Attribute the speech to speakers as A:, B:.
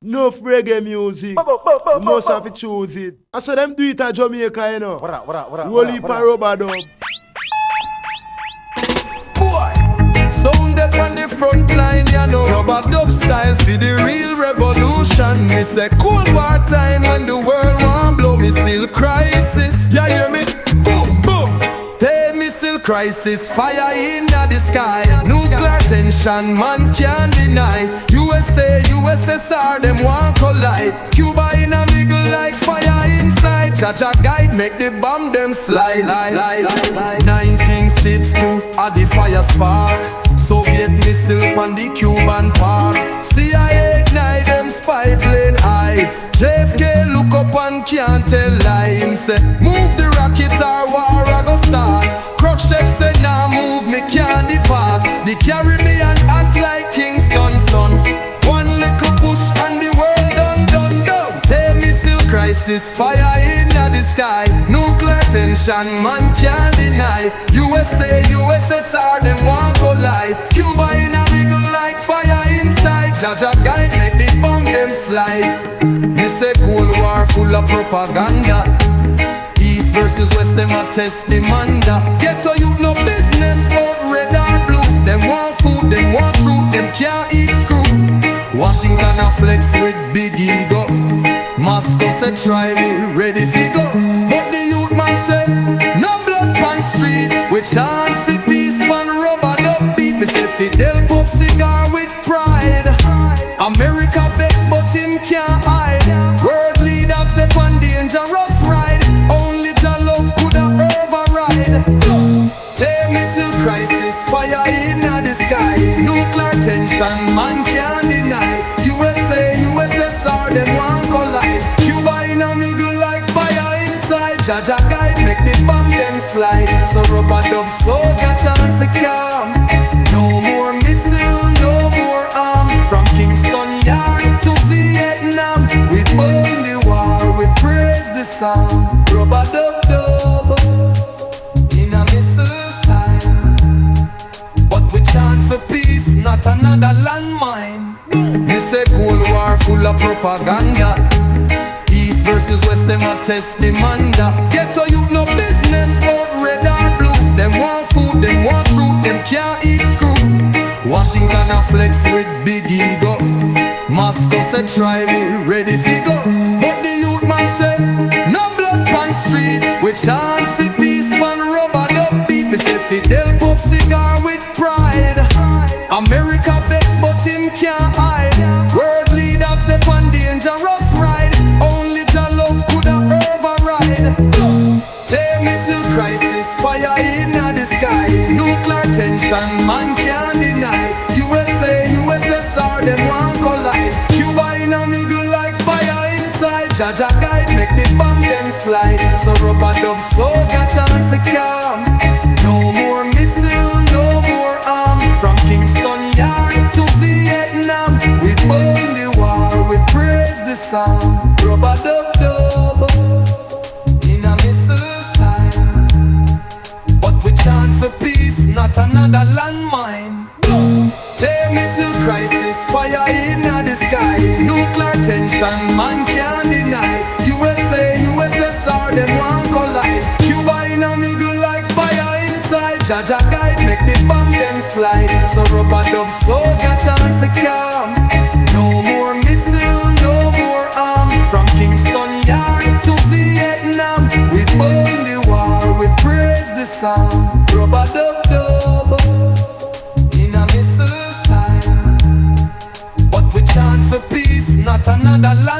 A: Enough reggae music. You must have to choose it. I saw them do it at Jamaica, you know. Roll it for rubber dub.
B: Boy, sound up on the front line, you know. Rubber dub style for the real revolution. Me say Cold War time when the world want blow. Missile crisis, you hear me? Boom, boom. Take missile crisis, fire in the sky. Nuclear tension, man can't deny. USA, USSR, them want collide. Cuba in a middle like fire inside. Jaja guide, make the bomb them slide. 1962, at the fire spark. Soviet missile on the Cuban park. CIA ignite them spy plane high. JFK look up and can't tell lie. Him say, move the rockets or war I go start. Chef say nah move, me can't depart. The Caribbean act like Kingston son. One little push and the world done. Take missile crisis, fire in the sky. Nuclear tension, man can't deny. USA, USSR, them want collide. Cuba in a middle like fire inside. Jaja guide, make the bomb them slide. Me say Cold War full of propaganda. East versus West, them a test demander. Ghetto youth no business but red or blue. Them want food, them want truth, them can't eat screw. Washington a flex with big ego. Moscow say try me, ready fi go. But the youth man say, no blood pan street. We chant fi peace pan rubber dub beat. Me say Fidel pop cigar with pride. America vex but him can't hide. World leaders they pan dangerous ride. Only the love could have override. Take missile crisis, fire in the sky. Nuclear tension, man can't deny. USA, USSR, them want collide. Cuba in a middle like fire inside. Jaja guide, make the bomb them slide. So rubber dub soldier chant for calm. No more missile, no more arm. From Kingston Yard to Vietnam, we burn the war, we praise the song. Rubber dub dub in a missile time. But we chant for peace, not another landmine. Me say Cold War full of propaganda. East versus West, them a test demander. Ghetto youth no business but red or blue. Them want food, them want truth, them can't eat screw. Washington a flex with big ego. Moscow say try me, ready fi go. But the youth man say, no blood pan street. We chant fi peace pan rubber dub beat. Me say Fidel pop cigar with pride. America vex but him can't hide. World leaders they pan dangerous ride. Only the love could have override. Take missile crisis, fire in the sky. Nuclear tension, man can't deny. USA, USSR, them want collide. Cuba in a middle like fire inside. Jaja guide, make the bomb them slide. So rubber dub soldier chant for calm. No more missile, no more arm. From Kingston Yard to Vietnam, we burn the war, we praise the song. Rubber dub dub in a missile time. But we chant for peace, not another landmine. Take missile crisis, fire in the sky. Nuclear tension, man can't deny. USA, USSR, them want collide. Cuba in a middle like fire inside. Jaja guide, make the bomb them slide. So rubber dub soldier chant for calm. No more missile, no more arm. From Kingston Yard to Vietnam, we burn the war, we praise the song. Rubber dub dub in a missile time. But we chant for peace, not another landmine. Landmine. Take missile crisis, fire in the sky. Nuclear tension, man can't deny. USA, USSR, them want collide. Cuba in a middle like fire inside. Jaja guide, make the bomb them slide. So rubber dub soldier chant for calm. No more missile, no more arm. From Kingston Yard to Vietnam, we burn the war, we praise the song. Rubber dub dub in a missile time. But we chant for peace, not another land.